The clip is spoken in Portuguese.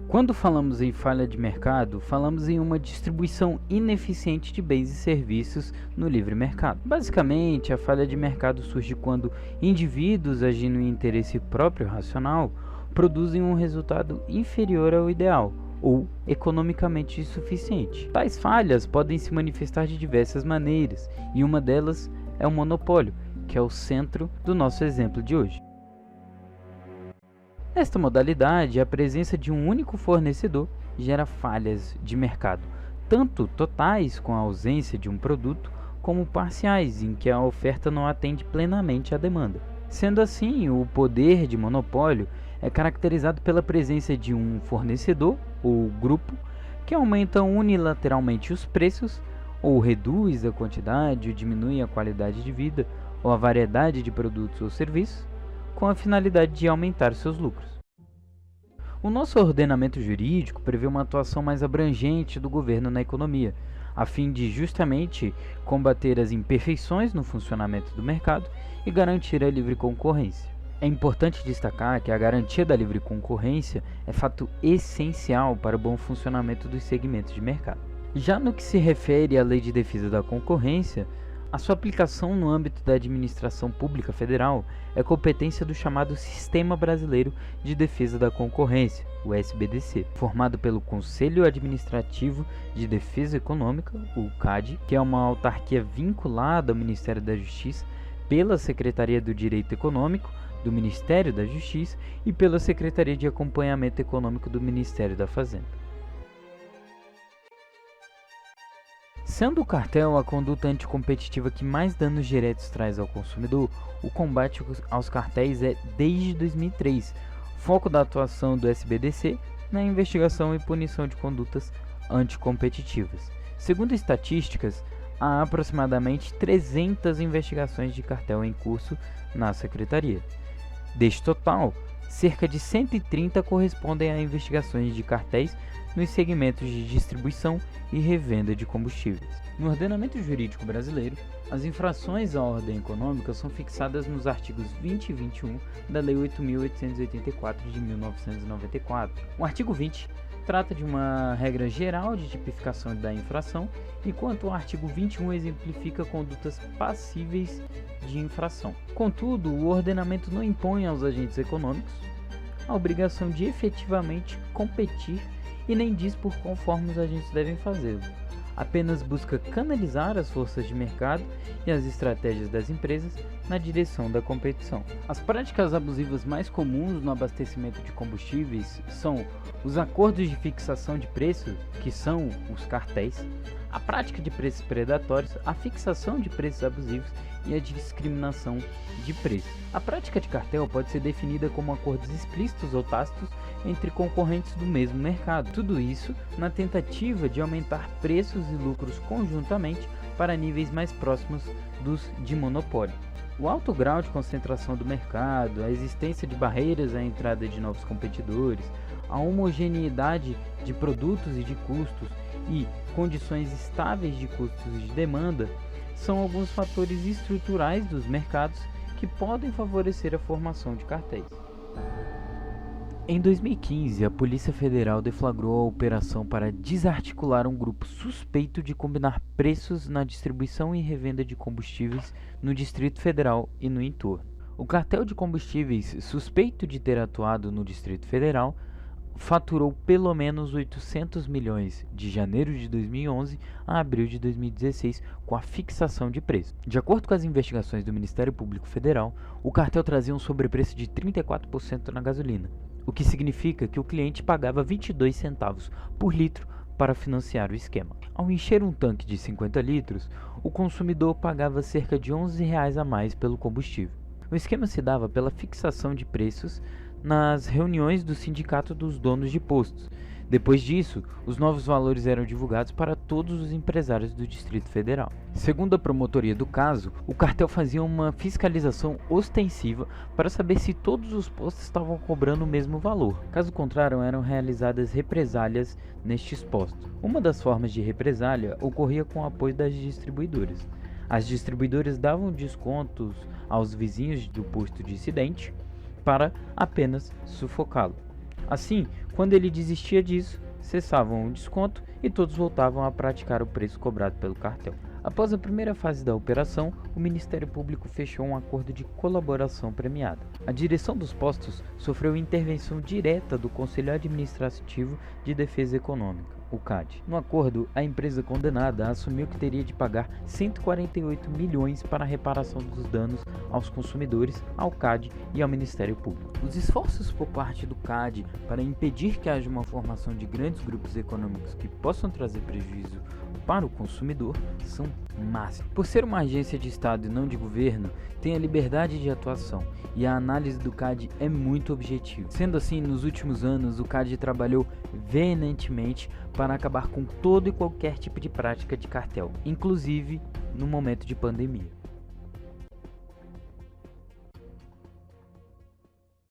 Quando falamos em falha de mercado, falamos em uma distribuição ineficiente de bens e serviços no livre mercado. Basicamente, a falha de mercado surge quando indivíduos agindo em interesse próprio racional produzem um resultado inferior ao ideal ou economicamente insuficiente. Tais falhas podem se manifestar de diversas maneiras, e uma delas é o monopólio, que é o centro do nosso exemplo de hoje. Nesta modalidade, a presença de um único fornecedor gera falhas de mercado, tanto totais com a ausência de um produto, como parciais em que a oferta não atende plenamente à demanda. Sendo assim, o poder de monopólio é caracterizado pela presença de um fornecedor ou grupo que aumenta unilateralmente os preços, ou reduz a quantidade ou diminui a qualidade de vida ou a variedade de produtos ou serviços, com a finalidade de aumentar seus lucros. O nosso ordenamento jurídico prevê uma atuação mais abrangente do governo na economia, a fim de justamente combater as imperfeições no funcionamento do mercado e garantir a livre concorrência. É importante destacar que a garantia da livre concorrência é fato essencial para o bom funcionamento dos segmentos de mercado. Já no que se refere à Lei de Defesa da Concorrência, a sua aplicação no âmbito da administração pública federal é competência do chamado Sistema Brasileiro de Defesa da Concorrência, o SBDC, formado pelo Conselho Administrativo de Defesa Econômica, o CAD, que é uma autarquia vinculada ao Ministério da Justiça, pela Secretaria do Direito Econômico do Ministério da Justiça e pela Secretaria de Acompanhamento Econômico do Ministério da Fazenda. Sendo o cartel a conduta anticompetitiva que mais danos diretos traz ao consumidor, o combate aos cartéis é desde 2003, foco da atuação do SBDC na investigação e punição de condutas anticompetitivas. Segundo estatísticas, há aproximadamente 300 investigações de cartel em curso na Secretaria. Deste total, cerca de 130 correspondem a investigações de cartéis nos segmentos de distribuição e revenda de combustíveis. No ordenamento jurídico brasileiro, as infrações à ordem econômica são fixadas nos artigos 20 e 21 da Lei 8.884 de 1994. O artigo 20 trata de uma regra geral de tipificação da infração, enquanto o artigo 21 exemplifica condutas passíveis de infração. Contudo, o ordenamento não impõe aos agentes econômicos a obrigação de efetivamente competir e nem diz por qual forma os agentes devem fazê-lo. Apenas busca canalizar as forças de mercado e as estratégias das empresas na direção da competição. As práticas abusivas mais comuns no abastecimento de combustíveis são os acordos de fixação de preço, que são os cartéis, a prática de preços predatórios, a fixação de preços abusivos e a discriminação de preço. A prática de cartel pode ser definida como acordos explícitos ou tácitos entre concorrentes do mesmo mercado. Tudo isso na tentativa de aumentar preços e lucros conjuntamente para níveis mais próximos dos de monopólio. O alto grau de concentração do mercado, a existência de barreiras à entrada de novos competidores, a homogeneidade de produtos e de custos e condições estáveis de custos e de demanda são alguns fatores estruturais dos mercados que podem favorecer a formação de cartéis. Em 2015, a Polícia Federal deflagrou a operação para desarticular um grupo suspeito de combinar preços na distribuição e revenda de combustíveis no Distrito Federal e no entorno. O cartel de combustíveis, suspeito de ter atuado no Distrito Federal, faturou pelo menos 800 milhões de janeiro de 2011 a abril de 2016 com a fixação de preço. De acordo com as investigações do Ministério Público Federal, o cartel trazia um sobrepreço de 34% na gasolina, o que significa que o cliente pagava 22 centavos por litro para financiar o esquema. Ao encher um tanque de 50 litros, o consumidor pagava cerca de R$ 11 a mais pelo combustível. O esquema se dava pela fixação de preços nas reuniões do Sindicato dos Donos de Postos. Depois disso, os novos valores eram divulgados para todos os empresários do Distrito Federal. Segundo a promotoria do caso, o cartel fazia uma fiscalização ostensiva para saber se todos os postos estavam cobrando o mesmo valor. Caso contrário, eram realizadas represálias nestes postos. Uma das formas de represália ocorria com o apoio das distribuidoras. As distribuidoras davam descontos aos vizinhos do posto dissidente para apenas sufocá-lo. Assim, quando ele desistia disso, cessavam o desconto e todos voltavam a praticar o preço cobrado pelo cartel. Após a primeira fase da operação, o Ministério Público fechou um acordo de colaboração premiada. A direção dos postos sofreu intervenção direta do Conselho Administrativo de Defesa Econômica, o CAD. No acordo, a empresa condenada assumiu que teria de pagar 148 milhões para a reparação dos danos aos consumidores, ao CAD e ao Ministério Público. Os esforços por parte do CAD para impedir que haja uma formação de grandes grupos econômicos que possam trazer prejuízo para o consumidor são máximos. Por ser uma agência de Estado e não de governo, tem a liberdade de atuação e a análise do CAD é muito objetiva. Sendo assim, nos últimos anos, o CAD trabalhou veementemente para acabar com todo e qualquer tipo de prática de cartel, inclusive no momento de pandemia.